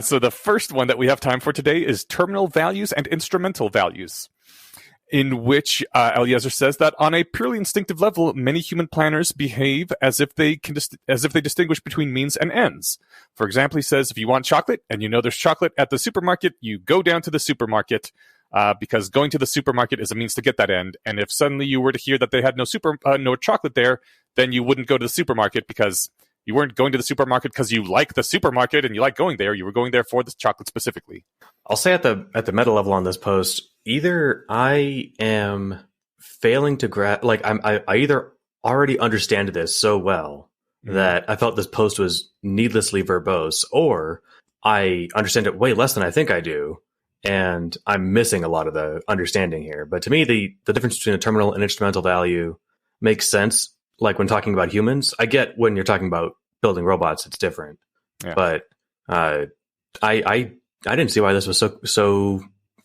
So the first one that we have time for today is terminal values and instrumental values, in which Eliezer says that on a purely instinctive level, many human planners behave as if they distinguish between means and ends. For example, he says, if you want chocolate and you know there's chocolate at the supermarket, you go down to the supermarket because going to the supermarket is a means to get that end. And if suddenly you were to hear that they had no chocolate there, then you wouldn't go to the supermarket because you weren't going to the supermarket because you like the supermarket and you like going there. You were going there for the chocolate specifically. I'll say at the meta level on this post, either I am failing to I either already understand this so well that I felt this post was needlessly verbose, or I understand it way less than I think I do, and I'm missing a lot of the understanding here. But to me, the difference between a terminal and instrumental value makes sense. Like when talking about humans, I get when you're talking about building robots, it's different. Yeah. But I didn't see why this was so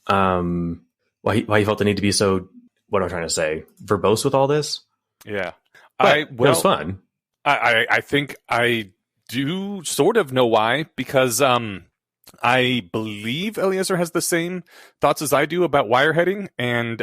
why you felt the need to be so, what am I trying to say, verbose with all this? Yeah. It was fun. I think I do sort of know why, because I believe Eliezer has the same thoughts as I do about wireheading, and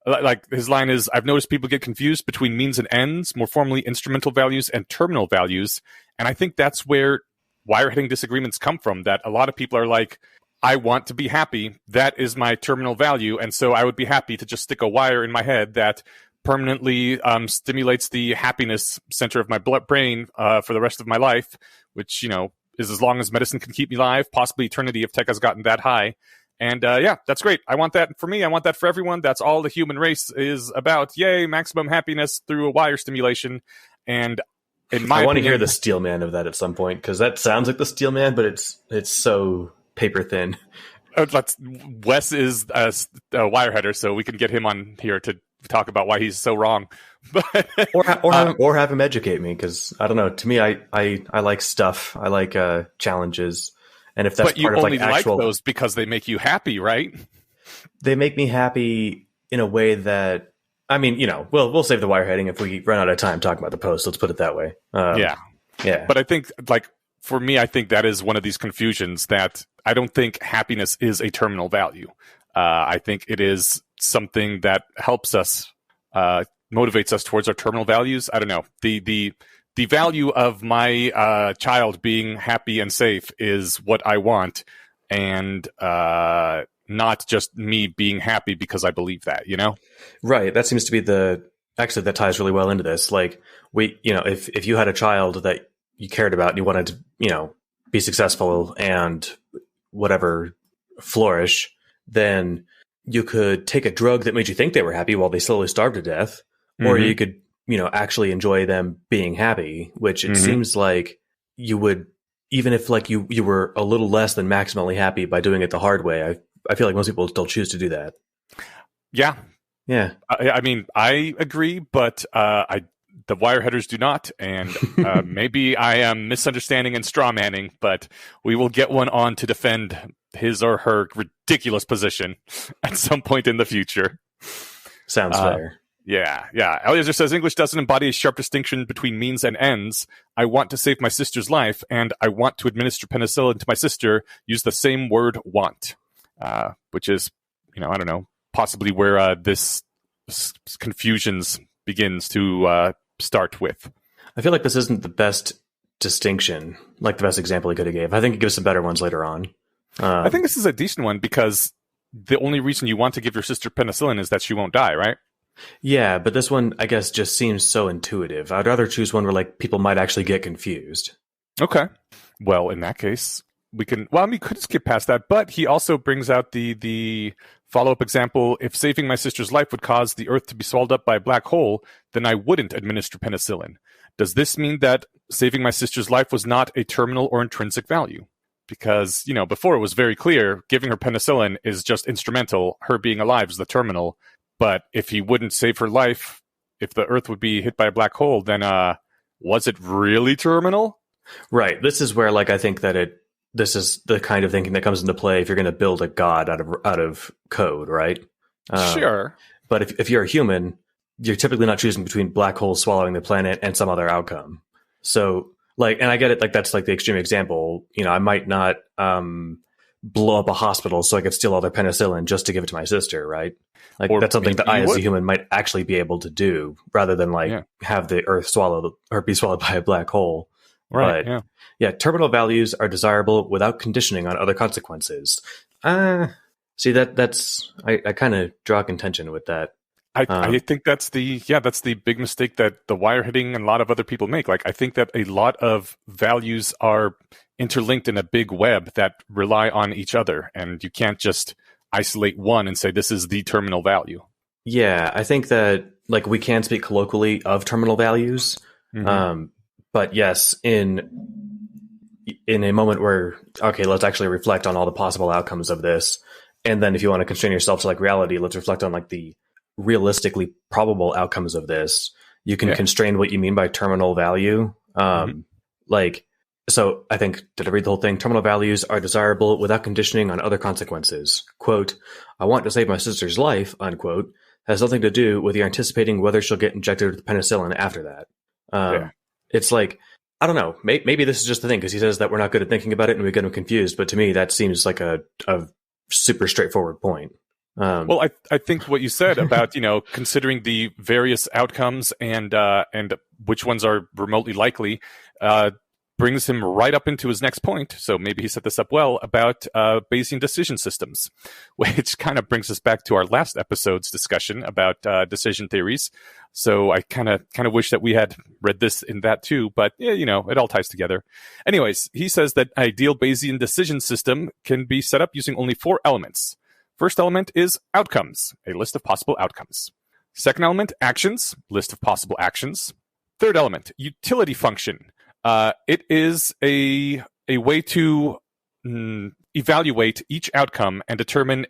like his line is, I've noticed people get confused between means and ends, more formally instrumental values and terminal values. And I think that's where wireheading disagreements come from, that a lot of people are like, I want to be happy. That is my terminal value. And so I would be happy to just stick a wire in my head that permanently stimulates the happiness center of my brain for the rest of my life, which, is as long as medicine can keep me alive, possibly eternity if tech has gotten that high. And yeah, that's great. I want that for me. I want that for everyone. That's all the human race is about. Yay, maximum happiness through a wire stimulation. And in my I want to hear the steel man of that at some point, because that sounds like the steel man, but it's so paper thin. Wes is a wireheader, so we can get him on here to talk about why he's so wrong. or have him educate me, because I don't know. To me, I like stuff. I like challenges. And if that's part of like actual, like those because they make you happy, right? They make me happy in a way that, I mean, we'll save the wireheading if we run out of time talking about the post. Let's put it that way. Yeah. But I think, like, for me, I think that is one of these confusions, that I don't think happiness is a terminal value. I think it is something that helps us, motivates us towards our terminal values. I don't know. The value of my child being happy and safe is what I want, and not just me being happy because I believe that, Right. That seems to be actually that ties really well into this. Like if you had a child that you cared about and you wanted to, be successful and whatever, flourish, then you could take a drug that made you think they were happy while they slowly starved to death, or you could actually enjoy them being happy, which it seems like you would, even if like you were a little less than maximally happy by doing it the hard way. I feel like most people still choose to do that. Yeah. Yeah. I mean, I agree, but the wireheaders do not. And maybe I am misunderstanding and strawmanning, but we will get one on to defend his or her ridiculous position at some point in the future. Sounds fair. Yeah. Eliezer says English doesn't embody a sharp distinction between means and ends. I want to save my sister's life, and I want to administer penicillin to my sister. Use the same word, want, which is, I don't know, possibly where this confusions begins to start with. I feel like this isn't the best distinction, like the best example he could have gave. I think he gives some better ones later on. I think this is a decent one, because the only reason you want to give your sister penicillin is that she won't die, right? Yeah, but this one, I guess, just seems so intuitive. I'd rather choose one where like people might actually get confused. Okay. Well, in that case, we could skip past that, but he also brings out the follow-up example. If saving my sister's life would cause the Earth to be swallowed up by a black hole, then I wouldn't administer penicillin. Does this mean that saving my sister's life was not a terminal or intrinsic value? Because, before it was very clear, giving her penicillin is just instrumental. Her being alive is the terminal. But if he wouldn't save her life, if the Earth would be hit by a black hole, then was it really terminal? Right. This is where, like, I think that this is the kind of thinking that comes into play if you're going to build a god out of code, right? Sure. But if you're a human, you're typically not choosing between black holes swallowing the planet and some other outcome. So Like, and I get it. Like, that's like the extreme example. You know, I might not blow up a hospital so I could steal all their penicillin just to give it to my sister, right? Like, Or that's something maybe that I, you as a would. human, might actually be able to do rather than like Yeah. have the earth swallowed or be swallowed by a black hole. Right. But Yeah. yeah, terminal values are desirable without conditioning on other consequences. See that's I kind of draw contention with that. I think that's the big mistake that the wire hitting and a lot of other people make. Like, I think that a lot of values are interlinked in a big web that rely on each other, and you can't just isolate one and say this is the terminal value. Yeah, I think that like we can speak colloquially of terminal values, Mm-hmm. but yes, in a moment where okay, let's actually reflect on all the possible outcomes of this, and then if you want to constrain yourself to like reality, let's reflect on like the realistically probable outcomes of this. You can Yeah. constrain what you mean by terminal value. Mm-hmm. Like, so I think, did I read the whole thing? Terminal values are desirable without conditioning on other consequences. Quote, I want to save my sister's life, unquote, has nothing to do with your anticipating whether she'll get injected with penicillin after that. Yeah. It's like, I don't know. Maybe this is just the thing because he says that we're not good at thinking about it and we get him confused. But to me, that seems like a super straightforward point. Well, I think what you said about, considering the various outcomes and which ones are remotely likely brings him right up into his next point. So maybe he set this up well about Bayesian decision systems, which kind of brings us back to our last episode's discussion about decision theories. So I kind of wish that we had read this in that too, but yeah, it all ties together. Anyways, he says that ideal Bayesian decision system can be set up using only 4 elements. First element is outcomes, a list of possible outcomes. Second element, actions, list of possible actions. Third element, utility function. It is a way to evaluate each outcome and determine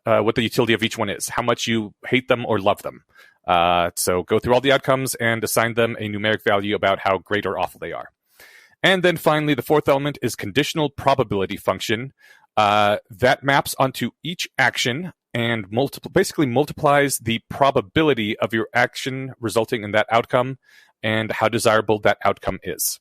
what the utility of each one is, how much you hate them or love them. So go through all the outcomes and assign them a numeric value about how great or awful they are. And then finally, the fourth element is conditional probability function. That maps onto each action and basically multiplies the probability of your action resulting in that outcome and how desirable that outcome is.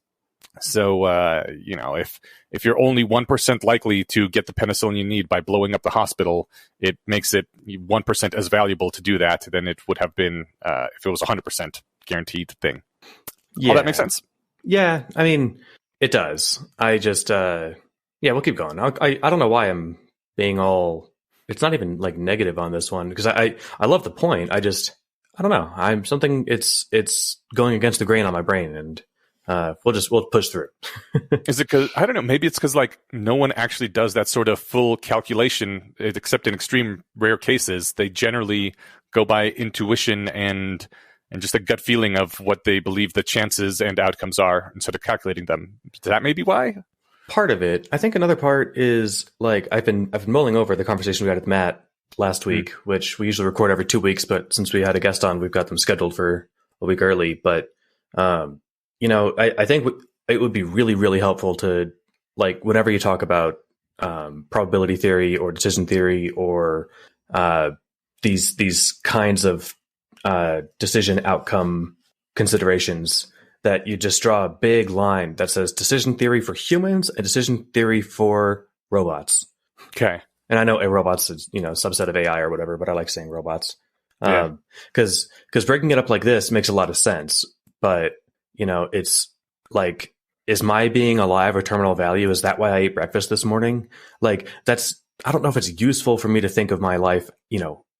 So, if you're only 1% likely to get the penicillin you need by blowing up the hospital, it makes it 1% as valuable to do that than it would have been if it was 100% guaranteed thing. Yeah. All that makes sense? Yeah, I mean, it does. I just, we'll keep going. I don't know why I'm being all, it's not even like negative on this one because I love the point. I don't know. It's going against the grain on my brain and we'll push through. Is it because, I don't know, maybe it's because like no one actually does that sort of full calculation, except in extreme rare cases. They generally go by intuition and just a gut feeling of what they believe the chances and outcomes are instead of calculating them. Is that maybe why? Part of it. I think another part is like I've been mulling over the conversation we had with Matt last week, which we usually record every 2 weeks, but since we had a guest on, we've got them scheduled for a week early. But I think it would be really, really helpful to like whenever you talk about probability theory or decision theory or these kinds of decision outcome considerations, that you just draw a big line that says decision theory for humans and decision theory for robots. Okay. And I know a robot's a subset of AI or whatever, but I like saying robots. Because breaking it up like this makes a lot of sense. But, it's like, is my being alive a terminal value? Is that why I ate breakfast this morning? Like, I don't know if it's useful for me to think of my life,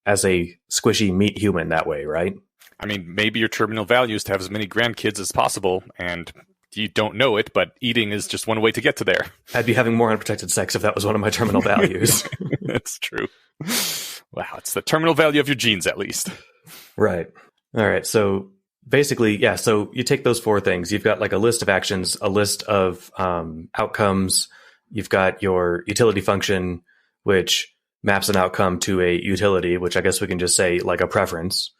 as a squishy meat human that way, right? I mean, maybe your terminal value is to have as many grandkids as possible, and you don't know it, but eating is just one way to get to there. I'd be having more unprotected sex if that was one of my terminal values. That's true. Wow, it's the terminal value of your genes, at least. Right. All right. So basically, yeah. So you take those 4 things. You've got like a list of actions, a list of outcomes. You've got your utility function, which maps an outcome to a utility, which I guess we can just say like a preference.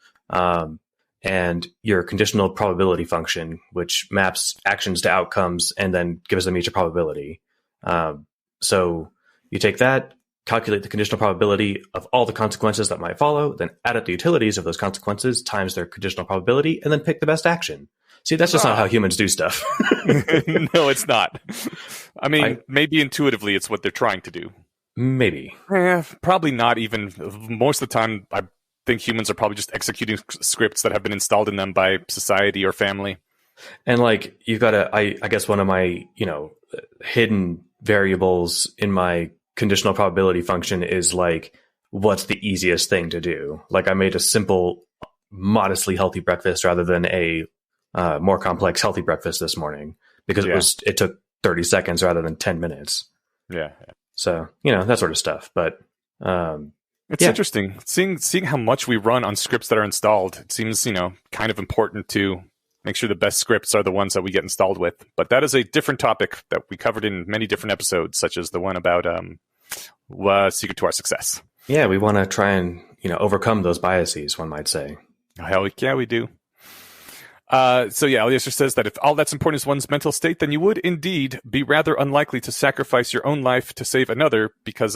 And your conditional probability function, which maps actions to outcomes and then gives them each a probability. So you take that, calculate the conditional probability of all the consequences that might follow, then add up the utilities of those consequences times their conditional probability, and then pick the best action. See, that's just not how humans do stuff. No, it's not. I mean, maybe intuitively it's what they're trying to do. Maybe. Probably not even. Most of the time, I think humans are probably just executing scripts that have been installed in them by society or family. And like, you've got to, I guess one of my, hidden variables in my conditional probability function is like, what's the easiest thing to do? Like, I made a simple, modestly healthy breakfast rather than a more complex healthy breakfast this morning because it took 30 seconds rather than 10 minutes. Yeah. So, that sort of stuff. But it's interesting seeing how much we run on scripts that are installed. It seems, kind of important to make sure the best scripts are the ones that we get installed with. But that is a different topic that we covered in many different episodes, such as the one about Secret to Our Success. Yeah, we want to try and, overcome those biases, one might say. Hell yeah, we do. Eliezer says that if all that's important is one's mental state, then you would indeed be rather unlikely to sacrifice your own life to save another because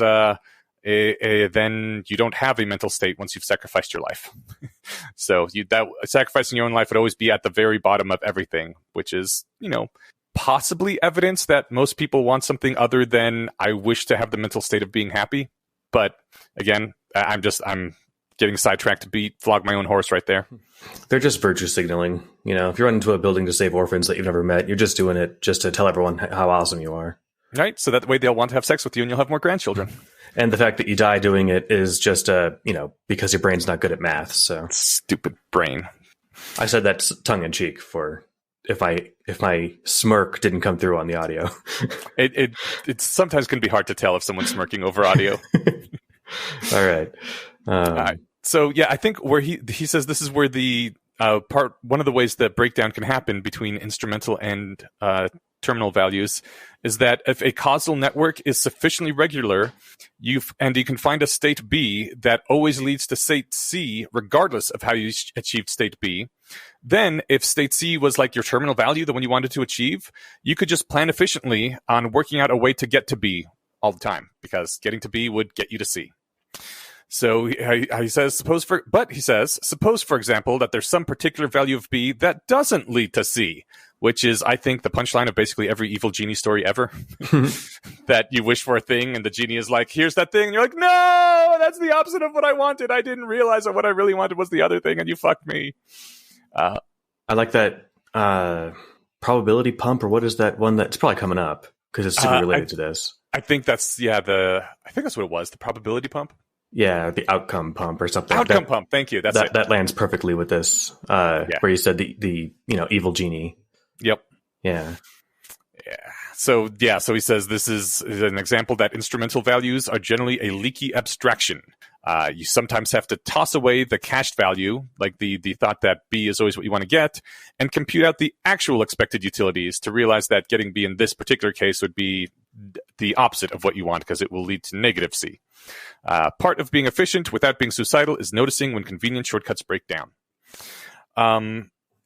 then you don't have a mental state once you've sacrificed your life. So sacrificing your own life would always be at the very bottom of everything, which is, possibly evidence that most people want something other than I wish to have the mental state of being happy. But again, I'm getting sidetracked to flog my own horse right there. They're just virtue signaling. If you run into a building to save orphans that you've never met, you're just doing it just to tell everyone how awesome you are. Right. So that way they'll want to have sex with you and you'll have more grandchildren. And the fact that you die doing it is just, because your brain's not good at math. So stupid brain. I said that tongue in cheek for if my smirk didn't come through on the audio. It sometimes can be hard to tell if someone's smirking over audio. All right. So I think where he says this is where the one of the ways that breakdown can happen between instrumental and terminal values is that if a causal network is sufficiently regular, you can find a state B that always leads to state C regardless of how you achieved state B, then if state C was like your terminal value, the one you wanted to achieve, you could just plan efficiently on working out a way to get to B all the time because getting to B would get you to C. So he says, suppose, for example, that there's some particular value of B that doesn't lead to C, which is, I think, the punchline of basically every evil genie story ever. That you wish for a thing and the genie is like, here's that thing. And you're like, no, that's the opposite of what I wanted. I didn't realize that what I really wanted was the other thing and you fucked me. I like that probability pump, or what is that one that's probably coming up because it's super related to this. I think that's what it was. The probability pump. Yeah, the outcome pump or something. Outcome pump. Thank you. That lands perfectly with this. Where you said the evil genie. Yep. Yeah. So he says this is an example that instrumental values are generally a leaky abstraction. You sometimes have to toss away the cached value, like the thought that B is always what you want to get, and compute out the actual expected utilities to realize that getting B in this particular case would be the opposite of what you want because it will lead to negative C. Part of being efficient without being suicidal is noticing when convenient shortcuts break down.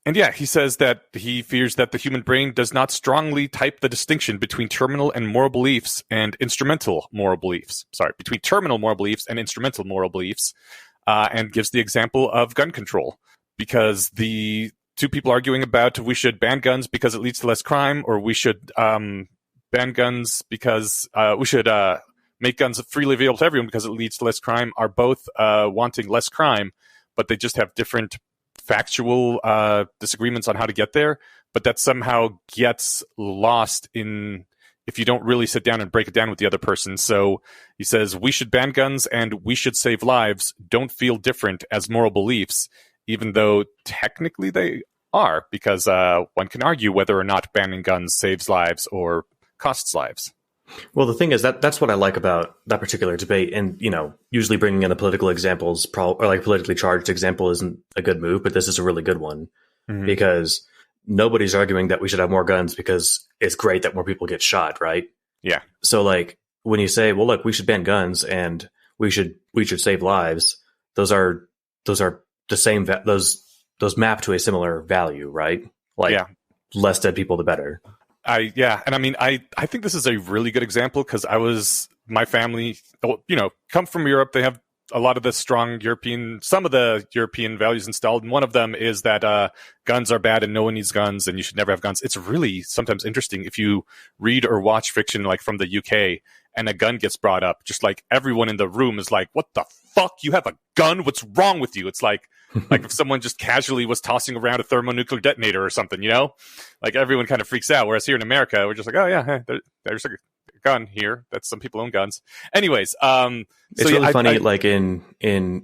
He says that he fears that the human brain does not strongly type the distinction between terminal and moral beliefs and instrumental moral beliefs. Between terminal moral beliefs and instrumental moral beliefs, and gives the example of gun control. Because the two people arguing about we should ban guns because it leads to less crime, or we should ban guns because we should make guns freely available to everyone because it leads to less crime, are both wanting less crime, but they just have different factual disagreements on how to get there, but that somehow gets lost if you don't really sit down and break it down with the other person. So he says, we should ban guns and we should save lives don't feel different as moral beliefs, even though technically they are, because one can argue whether or not banning guns saves lives or costs lives. Well, the thing is that's what I like about that particular debate. And, usually bringing in the political examples or like politically charged example isn't a good move, but this is a really good one because nobody's arguing that we should have more guns because it's great that more people get shot. Right. Yeah. So like when you say, well, look, we should ban guns and we should save lives. Those are the same. Those map to a similar value, right? Like less dead people, the better. And I mean, I think this is a really good example because my family, come from Europe. They have a lot of the some of the European values installed. And one of them is that guns are bad and no one needs guns and you should never have guns. It's really sometimes interesting if you read or watch fiction like from the UK and a gun gets brought up, just like everyone in the room is like, what the fuck? You have a gun? What's wrong with you? It's like if someone just casually was tossing around a thermonuclear detonator or something, like everyone kind of freaks out. Whereas here in America, we're just like, oh yeah, hey, there's a gun here. That's some people own guns. Anyways, it's really funny. Like in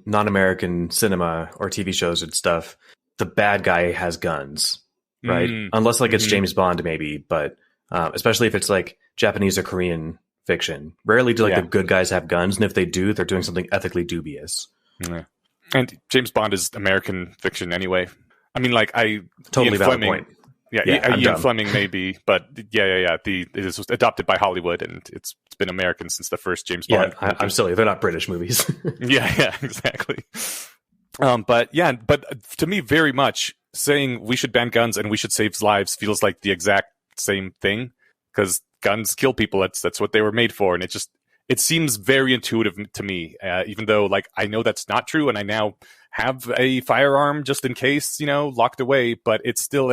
non-American cinema or TV shows and stuff, the bad guy has guns, right? Unless like it's James Bond, maybe, but especially if it's like Japanese or Korean fiction, rarely do the good guys have guns, and if they do, they're doing something ethically dubious. Yeah. And James Bond is American fiction anyway. I mean, like totally valid point. Yeah, Ian Fleming maybe, but it is adopted by Hollywood, and it's been American since the first James Bond. Yeah, I'm silly. They're not British movies. yeah, exactly. But to me, very much saying we should ban guns and we should save lives feels like the exact same thing, because guns kill people. That's what they were made for, and it seems very intuitive to me. Even though, like, I know that's not true, and I now have a firearm just in case, locked away. But it's still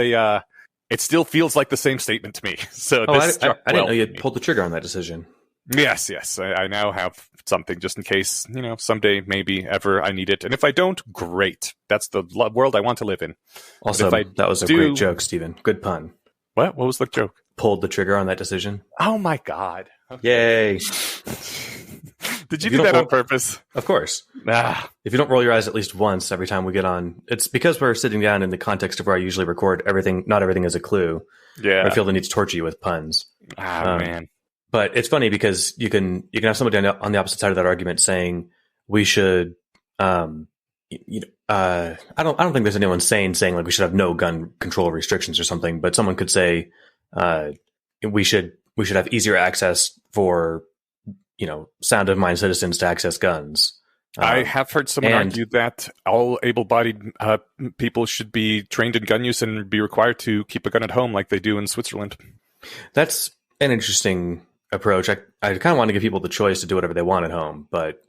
it still feels like the same statement to me. So I didn't know you pulled the trigger on that decision. Yes. I now have something just in case, someday, maybe, ever I need it. And if I don't, great. That's the world I want to live in. Also, that was a great joke, Stephen. Good pun. What? What was the joke? Pulled the trigger on that decision. Oh my God. Okay. Yay. Did you do that on purpose? Of course. If you don't roll your eyes at least once every time we get on, it's because we're sitting down in the context of where I usually record everything. Not everything is a clue. Yeah. I feel the need to torture you with puns. Man. But it's funny because you can have somebody on the opposite side of that argument saying we should. I don't think there's anyone saying like we should have no gun control restrictions or something. But someone could say we should have easier access for sound of mind citizens to access guns. I have heard someone argue that all able-bodied people should be trained in gun use and be required to keep a gun at home like they do in Switzerland. That's an interesting approach. I kind of want to give people the choice to do whatever they want at home, but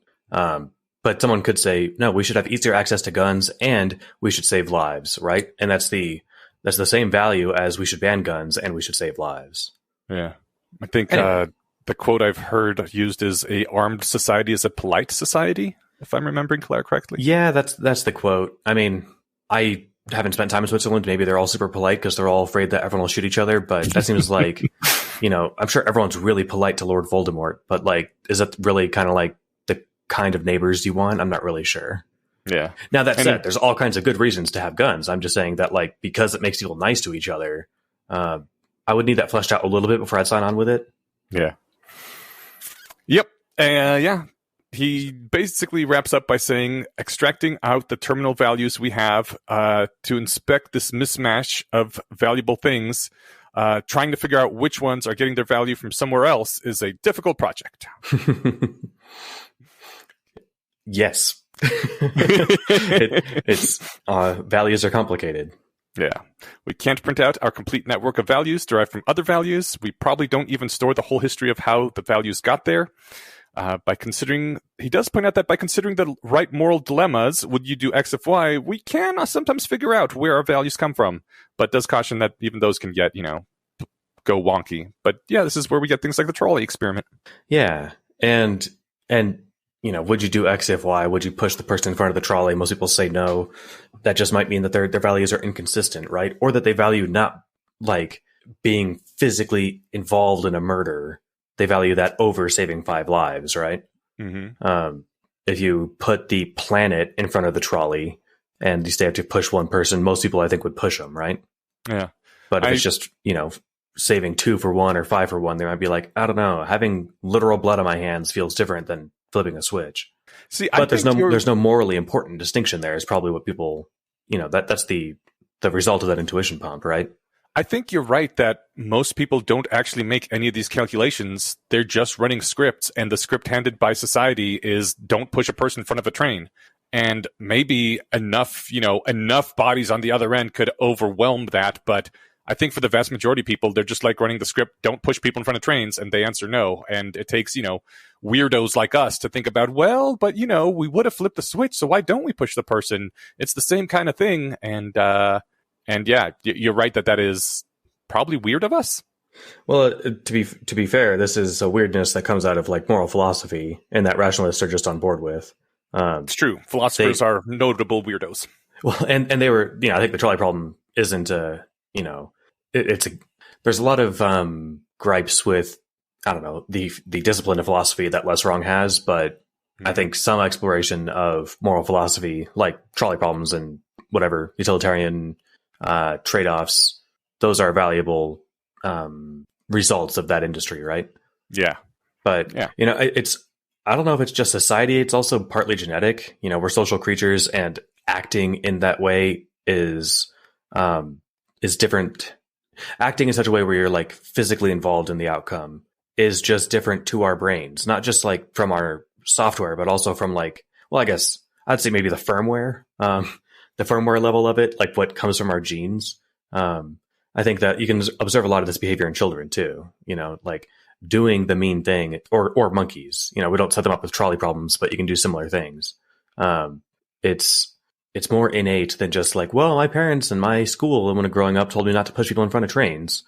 someone could say, no, we should have easier access to guns and we should save lives, right? And that's the same value as we should ban guns and we should save lives. Yeah. I think the quote I've heard used is a armed society is a polite society, if I'm remembering correctly. Yeah, that's the quote. I mean, I haven't spent time in Switzerland. Maybe they're all super polite because they're all afraid that everyone will shoot each other. But that seems like, I'm sure everyone's really polite to Lord Voldemort. But like, is that really kind of like the kind of neighbors you want? I'm not really sure. Yeah. Now that said, there's all kinds of good reasons to have guns. I'm just saying that like because it makes people nice to each other, I would need that fleshed out a little bit before I'd sign on with it. Yeah. Yep. He basically wraps up by saying, extracting out the terminal values we have to inspect this mismatch of valuable things, trying to figure out which ones are getting their value from somewhere else is a difficult project. Yes. Values are complicated. Yeah. We can't print out our complete network of values derived from other values. We probably don't even store the whole history of how the values got there. He does point out that by considering the right moral dilemmas, would you do X if Y, we can sometimes figure out where our values come from, but does caution that even those can get, go wonky. But yeah, this is where we get things like the trolley experiment. Yeah. And would you do X if Y? Would you push the person in front of the trolley? Most people say no. That just might mean that their values are inconsistent, right? Or that they value not like being physically involved in a murder. They value that over saving 5 lives, right? Mm-hmm. If you put the planet in front of the trolley and you still have to push one person, most people I think would push them, right? Yeah. But if it's just, saving 2 for 1 or 5 for 1, they might be like, I don't know, having literal blood on my hands feels different than flipping a switch. See, but there's no morally important distinction there is probably what people, that's the result of that intuition pump, right? I think you're right that most people don't actually make any of these calculations. They're just running scripts, and the script handed by society is don't push a person in front of a train. And maybe enough bodies on the other end could overwhelm that. But I think for the vast majority of people, they're just like running the script, don't push people in front of trains, and they answer no. And it takes, weirdos like us to think about, well, but, we would have flipped the switch, so why don't we push the person? It's the same kind of thing. And yeah, you're right that is probably weird of us. Well, to be fair, this is a weirdness that comes out of like moral philosophy, and that rationalists are just on board with. It's true. Philosophers are notable weirdos. Well, and they were, I think the trolley problem isn't there's a lot of gripes with, I don't know, the discipline of philosophy that LessWrong has, but I think some exploration of moral philosophy, like trolley problems and whatever utilitarian trade-offs, those are valuable results of that industry, right? Yeah. But yeah. I don't know if it's just society. It's also partly genetic. We're social creatures, and acting in that way is different. Acting in such a way where you're like physically involved in the outcome is just different to our brains, not just like from our software, but also from like, well, I guess I'd say maybe the firmware level of it, like what comes from our genes. I think that you can observe a lot of this behavior in children too, like doing the mean thing, or monkeys. We don't set them up with trolley problems, but you can do similar things. It's more innate than just like, well, my parents and my school when growing up told me not to push people in front of trains.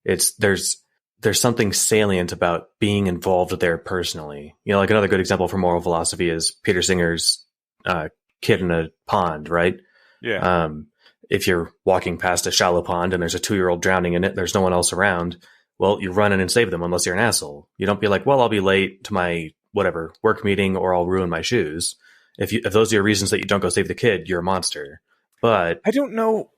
There's something salient about being involved there personally. Like another good example for moral philosophy is Peter Singer's kid in a pond, right? Yeah. If you're walking past a shallow pond and there's a 2-year-old drowning in it, there's no one else around. Well, you run in and save them unless you're an asshole. You don't be like, well, I'll be late to my whatever work meeting, or I'll ruin my shoes. If those are your reasons that you don't go save the kid, you're a monster. But I don't know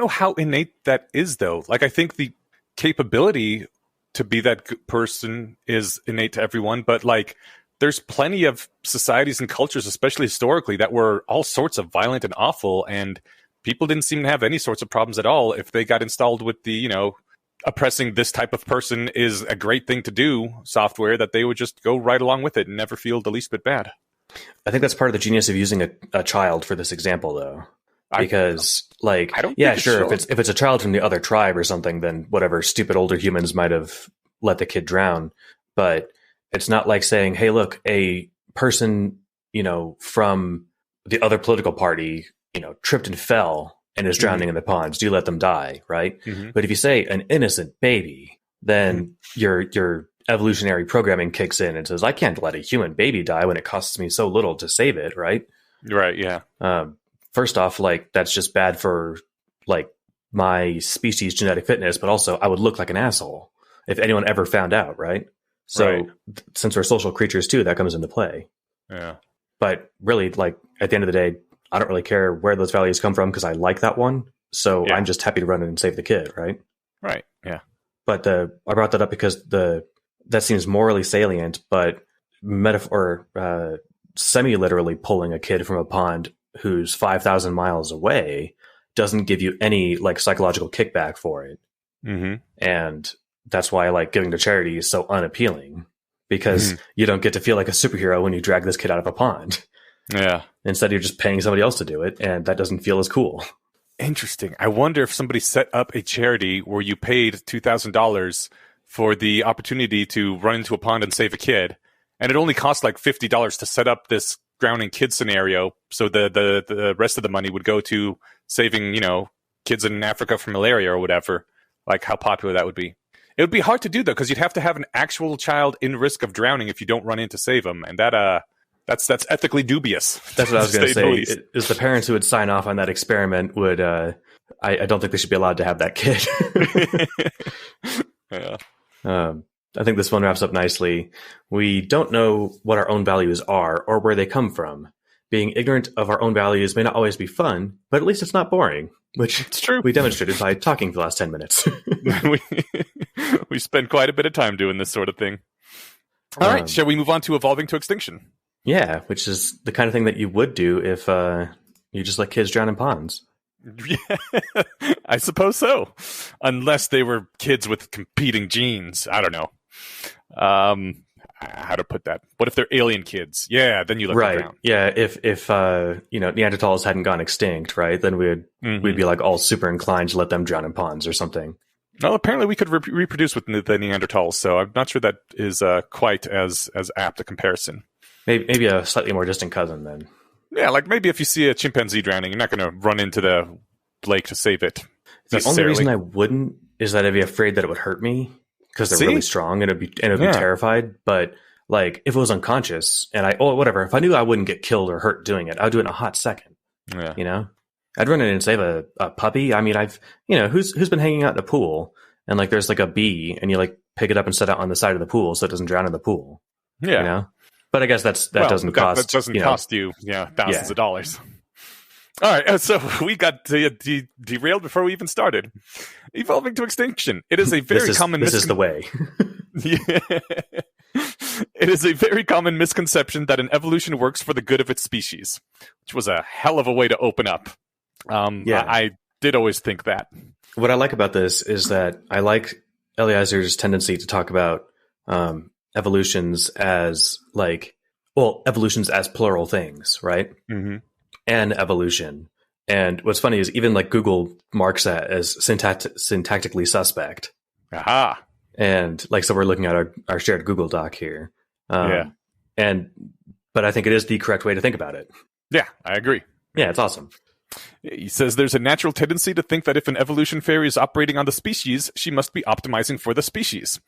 how innate that is, though. Like, I think the capability to be that person is innate to everyone, but like, there's plenty of societies and cultures, especially historically, that were all sorts of violent and awful, and people didn't seem to have any sorts of problems at all if they got installed with the, oppressing this type of person is a great thing to do software, that they would just go right along with it and never feel the least bit bad. I think that's part of the genius of using a child for this example, though, because sure, if it's a child from the other tribe or something, then whatever, stupid older humans might have let the kid drown. But it's not like saying, hey, look, a person, from the other political party, tripped and fell and is drowning in the ponds. Do you let them die, right? Mm-hmm. But if you say an innocent baby, then your evolutionary programming kicks in and says, I can't let a human baby die when it costs me so little to save it, right? Right, yeah. First off, like, that's just bad for like my species' genetic fitness, but also I would look like an asshole if anyone ever found out, right? So since we're social creatures too, that comes into play. Yeah. But really, like, at the end of the day, I don't really care where those values come from because I like that one. So I'm just happy to run in and save the kid, right? Right, yeah. But I brought that up because that seems morally salient, but semi-literally pulling a kid from a pond who's 5,000 miles away doesn't give you any like psychological kickback for it. Mm-hmm. And that's why I like giving to charity is so unappealing, because you don't get to feel like a superhero when you drag this kid out of a pond. Yeah. Instead, you're just paying somebody else to do it, and that doesn't feel as cool. Interesting. I wonder if somebody set up a charity where you paid $2,000 for the opportunity to run into a pond and save a kid, and it only cost like $50 to set up this drowning kid scenario. So the rest of the money would go to saving, kids in Africa from malaria or whatever. Like, how popular that would be. It would be hard to do though, because you'd have to have an actual child in risk of drowning if you don't run in to save them, and that's ethically dubious. That's what I was going to say. Is the parents who would sign off on that experiment would I don't think they should be allowed to have that kid. Yeah. I think this one wraps up nicely. We don't know what our own values are or where they come from. Being ignorant of our own values may not always be fun, but at least it's not boring, which it's true. We demonstrated by talking for the last 10 minutes. we spend quite a bit of time doing this sort of thing. All right, shall we move on to evolving to extinction? Yeah, which is the kind of thing that you would do if you just let kids drown in ponds. Yeah, I suppose so. Unless they were kids with competing genes. I don't know. how to put that. What if they're alien kids? Yeah, then you look Right. around. Yeah. If Neanderthals hadn't gone extinct, right, then we'd be like all super inclined to let them drown in ponds or something. Well, apparently we could reproduce with the Neanderthals, so I'm not sure that is quite as apt a comparison. Maybe a slightly more distant cousin then. Yeah, like maybe if you see a chimpanzee drowning, you're not going to run into the lake to save it. The only reason I wouldn't is that I'd be afraid that it would hurt me because they're really strong and it'd be terrified. But like if it was unconscious and whatever, if I knew I wouldn't get killed or hurt doing it, I would do it in a hot second. Yeah. You know, I'd run in and save a puppy. I mean, who's been hanging out in the pool and like there's like a bee and you like pick it up and set it on the side of the pool so it doesn't drown in the pool. Yeah. You know, but I guess that doesn't cost. That doesn't cost you thousands of dollars. All right, so we got derailed before we even started. Evolving to extinction. It is a very common. This is the way. Yeah. It is a very common misconception that an evolution works for the good of its species, which was a hell of a way to open up. I did always think that. What I like about this is that I like Eliezer's tendency to talk about evolutions as evolutions as plural things, right? Mm-hmm. And evolution. And what's funny is even like Google marks that as syntactically suspect. Aha. And like, so we're looking at our shared Google Doc here. But I think it is the correct way to think about it. Yeah, I agree. Yeah, it's awesome. He says there's a natural tendency to think that if an evolution fairy is operating on the species, she must be optimizing for the species.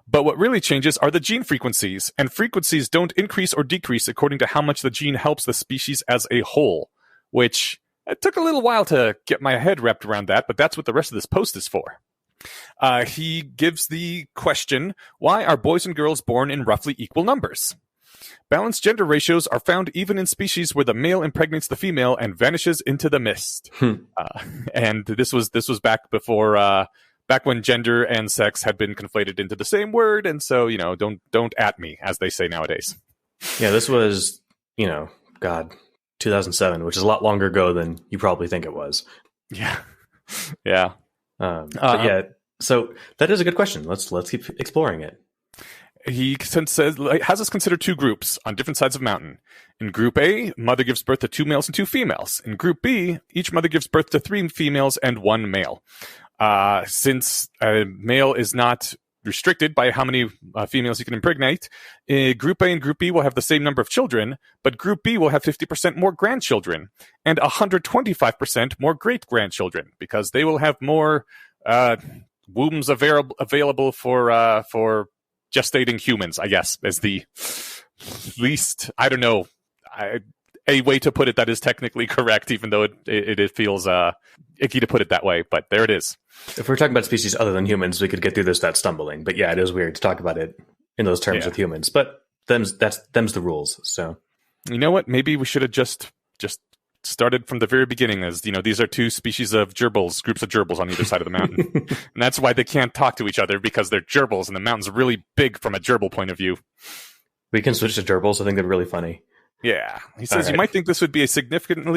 But what really changes are the gene frequencies, and frequencies don't increase or decrease according to how much the gene helps the species as a whole, which it took a little while to get my head wrapped around that, but that's what the rest of this post is for. He gives the question, why are boys and girls born in roughly equal numbers? Balanced gender ratios are found even in species where the male impregnates the female and vanishes into the mist. And this was back before, back when gender and sex had been conflated into the same word, and so don't at me, as they say nowadays. Yeah, this was 2007, which is a lot longer ago than you probably think it was. Yeah, yeah, So that is a good question. Let's keep exploring it. He says has us consider two groups on different sides of a mountain. In Group A, mother gives birth to 2 males and 2 females. In Group B, each mother gives birth to 3 females and 1 male. Since a male is not restricted by how many females you can impregnate, Group A and Group B will have the same number of children, but Group B will have 50% more grandchildren and 125% more great-grandchildren because they will have more wombs available for gestating humans, I guess, is the least, I don't know, a way to put it that is technically correct, even though it feels icky to put it that way, but there it is. If we're talking about species other than humans, we could get through this without stumbling, but yeah, it is weird to talk about it in those terms with humans, but them's the rules, so. You know what, maybe we should have just started from the very beginning as, these are 2 species of gerbils, groups of gerbils on either side of the mountain. And that's why they can't talk to each other, because they're gerbils and the mountain's really big from a gerbil point of view. We can switch to gerbils. I think they're really funny. Yeah. He says you might think this would be a significant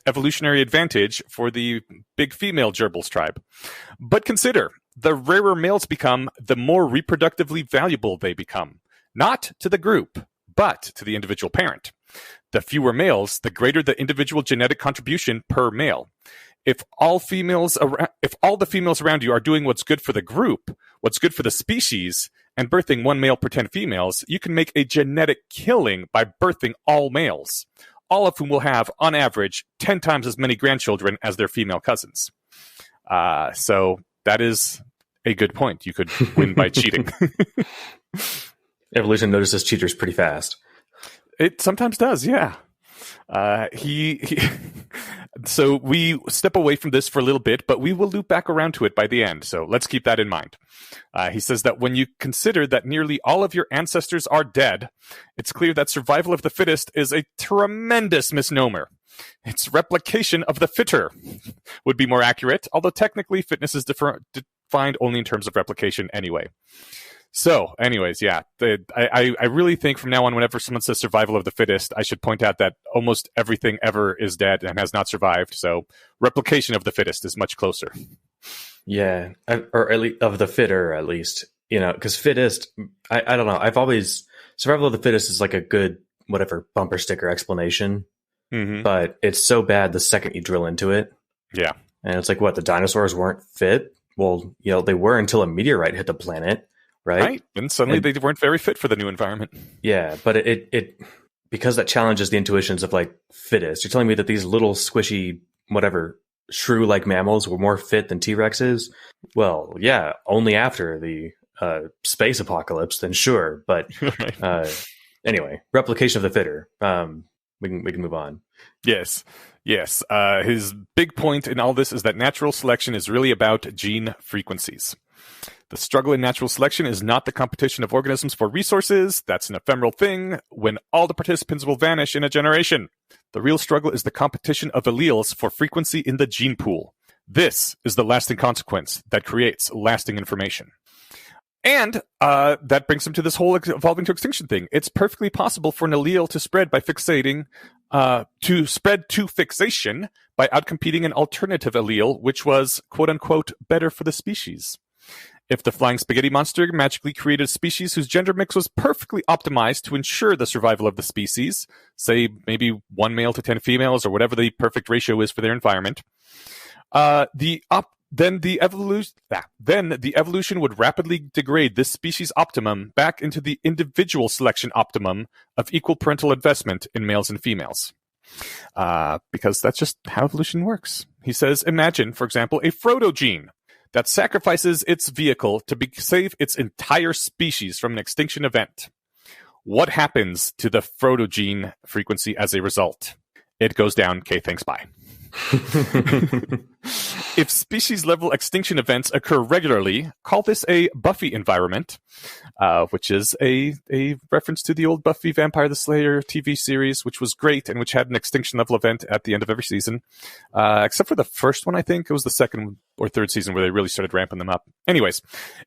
evolutionary advantage for the big female gerbils tribe. But consider, the rarer males become, the more reproductively valuable they become. Not to the group, but to the individual parent. The fewer males, the greater the individual genetic contribution per male. If all the females around you are doing what's good for the group, what's good for the species, and birthing 1 male per 10 females, you can make a genetic killing by birthing all males, all of whom will have, on average, 10 times as many grandchildren as their female cousins. So that is a good point. You could win by cheating. Evolution notices cheaters pretty fast. It sometimes does, yeah. So we step away from this for a little bit, but we will loop back around to it by the end. So let's keep that in mind. He says that when you consider that nearly all of your ancestors are dead, it's clear that survival of the fittest is a tremendous misnomer. It's replication of the fitter would be more accurate, although technically fitness is defined only in terms of replication anyway. So, anyways, yeah, I really think from now on, whenever someone says survival of the fittest, I should point out that almost everything ever is dead and has not survived. So, replication of the fittest is much closer. Yeah, or at least of the fitter, at least. because fittest, I don't know. I've always, survival of the fittest is like a good, whatever, bumper sticker explanation, but it's so bad the second you drill into it. Yeah. And it's like, what, the dinosaurs weren't fit? Well, they were until a meteorite hit the planet, right? And suddenly they weren't very fit for the new environment. Yeah, but it because that challenges the intuitions of like fittest. You're telling me that these little squishy, whatever, shrew-like mammals were more fit than T-Rexes? Well, yeah, only after the space apocalypse, then sure. But anyway, replication of the fitter. We can move on. Yes. His big point in all this is that natural selection is really about gene frequencies. The struggle in natural selection is not the competition of organisms for resources. That's an ephemeral thing when all the participants will vanish in a generation. The real struggle is the competition of alleles for frequency in the gene pool. This is the lasting consequence that creates lasting information. And that brings him to this whole evolving to extinction thing. It's perfectly possible for an allele to spread by fixating, to fixation by outcompeting an alternative allele, which was, quote unquote, better for the species. If the flying spaghetti monster magically created a species whose gender mix was perfectly optimized to ensure the survival of the species, say maybe 1 male to 10 females or whatever the perfect ratio is for their environment, then the evolution would rapidly degrade this species optimum back into the individual selection optimum of equal parental investment in males and females. Because that's just how evolution works. He says, imagine, for example, a Frodo gene that sacrifices its vehicle to save its entire species from an extinction event. What happens to the Frodo gene frequency as a result? It goes down. Okay, thanks, bye. If species-level extinction events occur regularly, call this a Buffy environment, which is a reference to the old Buffy Vampire the Slayer TV series, which was great and which had an extinction-level event at the end of every season. Except for the first one, I think. It was the second or third season where they really started ramping them up. Anyways,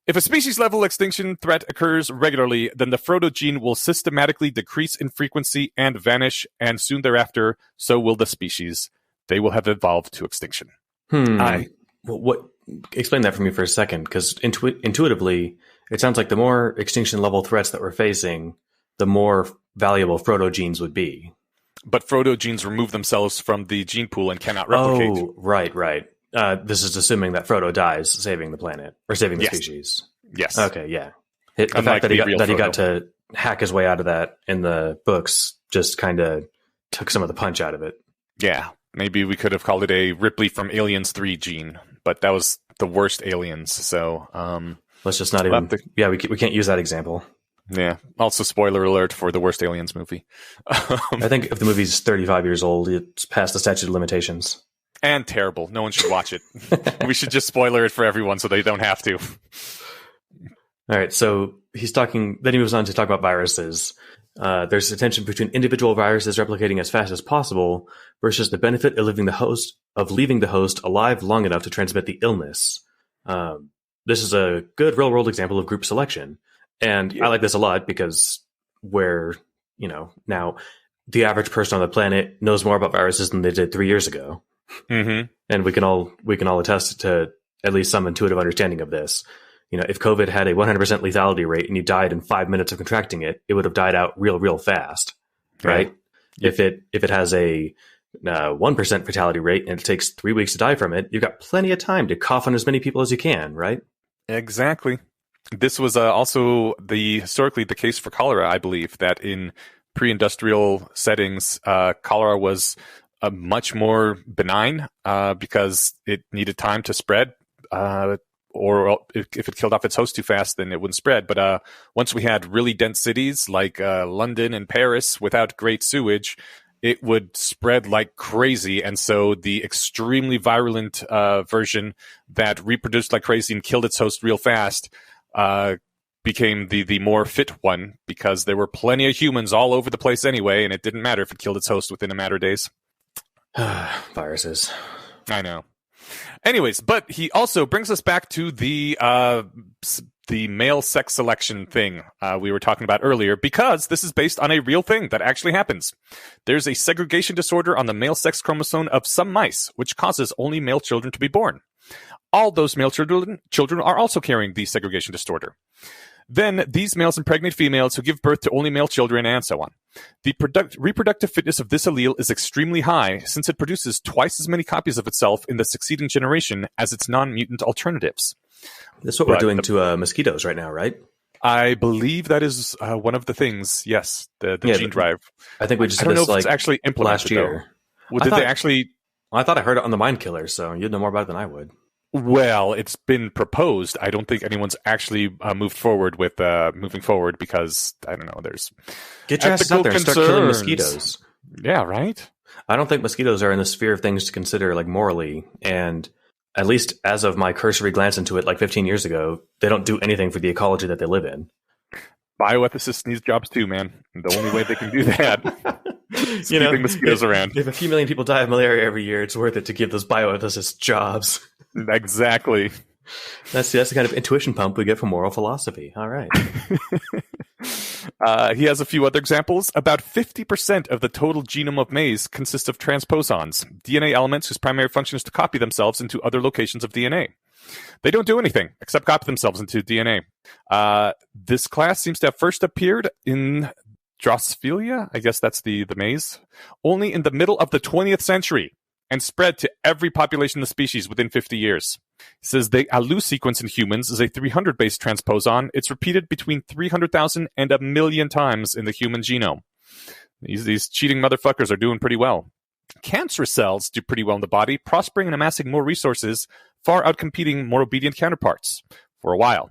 if a species-level extinction threat occurs regularly, then the Frodo gene will systematically decrease in frequency and vanish, and soon thereafter, so will the species. They will have evolved to extinction. Explain that for me for a second, because intuitively, it sounds like the more extinction level threats that we're facing, the more valuable Frodo genes would be. But Frodo genes remove themselves from the gene pool and cannot replicate. Oh, right. This is assuming that Frodo dies saving the planet, or saving the species. Yes. Okay, yeah. The fact that he got to hack his way out of that in the books just kind of took some of the punch out of it. Yeah. Maybe we could have called it a Ripley from Aliens 3 gene, but that was the worst aliens, so... let's just not even... we can't use that example. Yeah. Also, spoiler alert for the worst Aliens movie. I think if the movie's 35 years old, it's past the statute of limitations. And terrible. No one should watch it. We should just spoiler it for everyone so they don't have to. All right, so then he moves on to talk about viruses. There's a tension between individual viruses replicating as fast as possible versus the benefit of leaving the host alive long enough to transmit the illness. This is a good real-world example of group selection. And I like this a lot because now the average person on the planet knows more about viruses than they did 3 years ago. Mm-hmm. And we can all attest to at least some intuitive understanding of this. If COVID had a 100% lethality rate and you died in 5 minutes of contracting it, it would have died out real fast, right? Yeah. If it has a 1% fatality rate and it takes 3 weeks to die from it, you've got plenty of time to cough on as many people as you can, right? Exactly. This was also historically the case for cholera, I believe, that in pre-industrial settings, cholera was much more benign because it needed time to spread. Or if it killed off its host too fast, then it wouldn't spread. But once we had really dense cities like London and Paris without great sewage, it would spread like crazy. And so the extremely virulent version that reproduced like crazy and killed its host real fast became the more fit one because there were plenty of humans all over the place anyway, and it didn't matter if it killed its host within a matter of days. Viruses. I know. Anyways, but he also brings us back to the the male sex selection thing we were talking about earlier, because this is based on a real thing that actually happens. There's a segregation disorder on the male sex chromosome of some mice, which causes only male children to be born. All those male children are also carrying the segregation disorder. Then these males impregnate females who give birth to only male children, and so on. The reproductive fitness of this allele is extremely high, since it produces twice as many copies of itself in the succeeding generation as its non-mutant alternatives. That's what we're doing to mosquitoes right now, right? I believe that is one of the things. Yes, the gene drive. I think we just. I don't know if it's actually implemented last year. Well, did they actually? I thought I heard it on the Mind Killer, so you'd know more about it than I would. Well, it's been proposed. I don't think anyone's actually moved forward with moving forward because I don't know. There's get your asses out there and start killing mosquitoes. Yeah, right. I don't think mosquitoes are in the sphere of things to consider like morally, and at least as of my cursory glance into it like 15 years ago, they don't do anything for the ecology that they live in. Bioethicists need jobs too, man. The only way they can do that is keeping mosquitoes around. If a few million people die of malaria every year, it's worth it to give those bioethicists jobs. Exactly. That's the kind of intuition pump we get from moral philosophy. All right. He has a few other examples. About 50% of the total genome of maize consists of transposons, DNA elements whose primary function is to copy themselves into other locations of DNA. They don't do anything except copy themselves into DNA. This class seems to have first appeared in Drosophila, I guess that's the maize, only in the middle of the 20th century, and spread to every population of the species within 50 years. He says the ALU sequence in humans is a 300-base transposon. It's repeated between 300,000 and 1 million times in the human genome. These cheating motherfuckers are doing pretty well. Cancer cells do pretty well in the body, prospering and amassing more resources, far outcompeting more obedient counterparts for a while.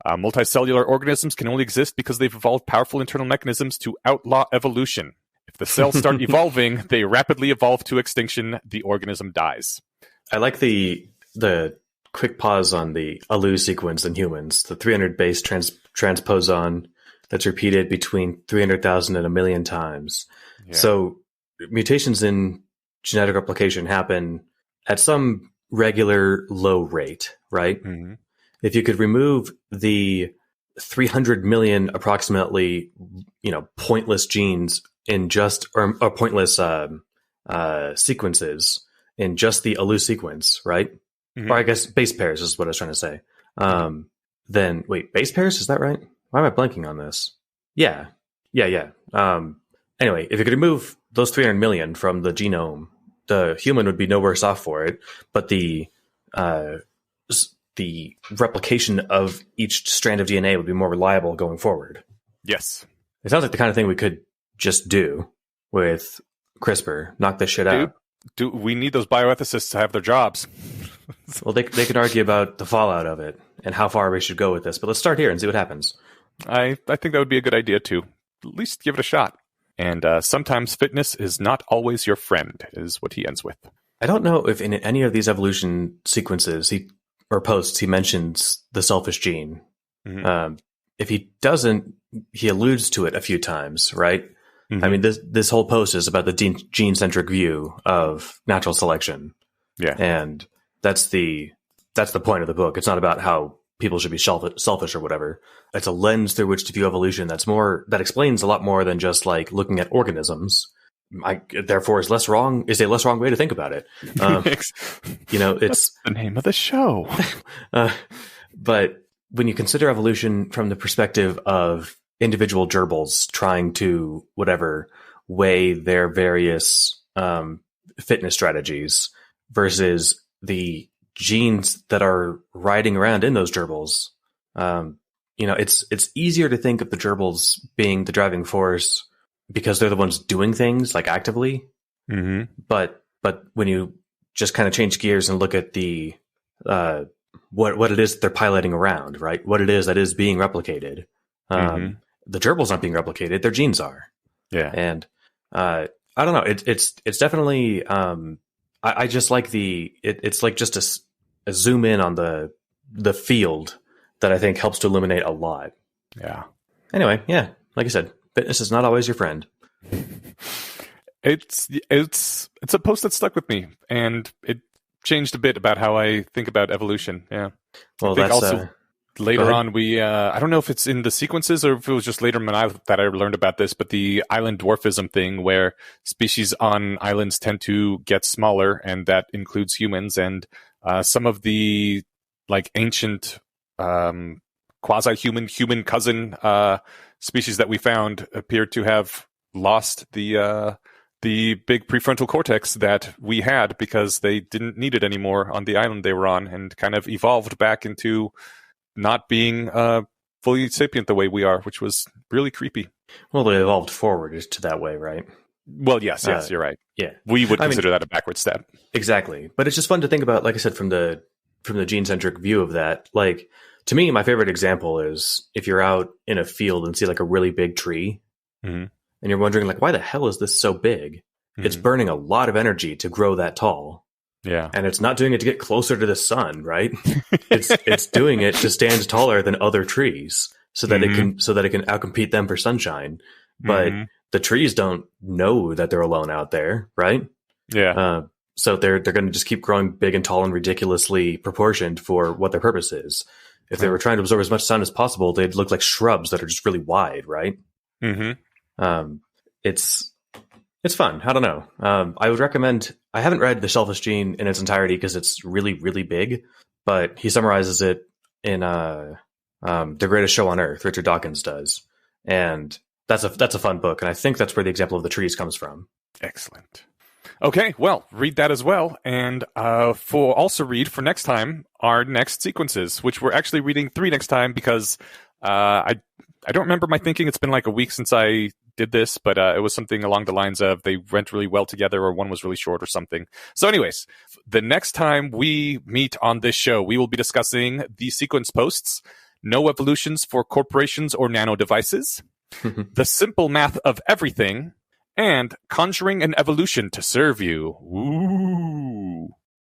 Multicellular organisms can only exist because they've evolved powerful internal mechanisms to outlaw evolution. If the cells start evolving, they rapidly evolve to extinction. The organism dies. I like the quick pause on the ALU sequence in humans, the 300-base transposon that's repeated between 300,000 and 1 million times. Yeah. So mutations in genetic replication happen at some regular low rate, right? Mm-hmm. If you could remove the 300 million approximately, pointless genes in just or pointless sequences in just the ALU sequence, right? Mm-hmm. Or I guess base pairs is what I was trying to say. Then wait, base pairs, is that right? Why am I blanking on this? Yeah. Anyway, if you could remove those 300 million from the genome, the human would be no worse off for it, but the replication of each strand of DNA would be more reliable going forward. Yes. It sounds like the kind of thing we could just do with CRISPR, knock this shit out. We need those bioethicists to have their jobs. Well, they could argue about the fallout of it and how far we should go with this, but let's start here and see what happens. I think that would be a good idea too. At least give it a shot. And sometimes fitness is not always your friend, is what he ends with. I don't know if in any of these evolution sequences or posts he mentions the selfish gene. Mm-hmm. If he doesn't, he alludes to it a few times, right? Mm-hmm. I mean, this whole post is about the gene-centric view of natural selection. Yeah. And that's the point of the book. It's not about how people should be selfish or whatever. It's a lens through which to view evolution that explains a lot more than just like looking at organisms. Therefore, is a less wrong way to think about it. That's the name of the show. But when you consider evolution from the perspective of individual gerbils trying to weigh their various fitness strategies versus the genes that are riding around in those gerbils, it's easier to think of the gerbils being the driving force because they're the ones doing things like actively. Mm-hmm. But when you just kind of change gears and look at the what it is that they're piloting around, right? What it is that is being replicated. The gerbils aren't being replicated; their genes are. Yeah, and I don't know. It's definitely. I just like it's like just a zoom in on the field that I think helps to illuminate a lot. Yeah. Anyway, yeah, like I said, fitness is not always your friend. It's a post that stuck with me, and it changed a bit about how I think about evolution. Yeah. Well, that's later on, we I don't know if it's in the sequences or if it was just later that I learned about this, but the island dwarfism thing, where species on islands tend to get smaller, and that includes humans, and some of the like ancient quasi-human cousin species that we found appear to have lost the big prefrontal cortex that we had because they didn't need it anymore on the island they were on, and kind of evolved back into not being fully sapient the way we are, which was really creepy. Well, they evolved forward to that way, right? Well, yes, you're right. Yeah, we would consider that a backward step. Exactly, but it's just fun to think about. Like I said, from the gene-centric view of that. Like, to me, my favorite example is if you're out in a field and see like a really big tree, and you're wondering like, why the hell is this so big? It's burning a lot of energy to grow that tall. Yeah. And it's not doing it to get closer to the sun, right? It's doing it to stand taller than other trees so that it can outcompete them for sunshine. But the trees don't know that they're alone out there, right? Yeah. So they're going to just keep growing big and tall and ridiculously proportioned for what their purpose is. If they were trying to absorb as much sun as possible, they'd look like shrubs that are just really wide, right? It's fun. I don't know. I would recommend. I haven't read The Selfish Gene in its entirety because it's really, really big. But he summarizes it in The Greatest Show on Earth. Richard Dawkins does, and that's a fun book. And I think that's where the example of the trees comes from. Excellent. Okay, well, read that as well, and read for next time our next sequences, which we're actually reading 3 next time because I don't remember my thinking. It's been like a week since I did this, but it was something along the lines of they went really well together, or one was really short or something. So anyways, the next time we meet on this show, we will be discussing the sequence posts, no evolutions for corporations or nanodevices, the simple math of everything, and Conjuring an Evolution to Serve You. Ooh.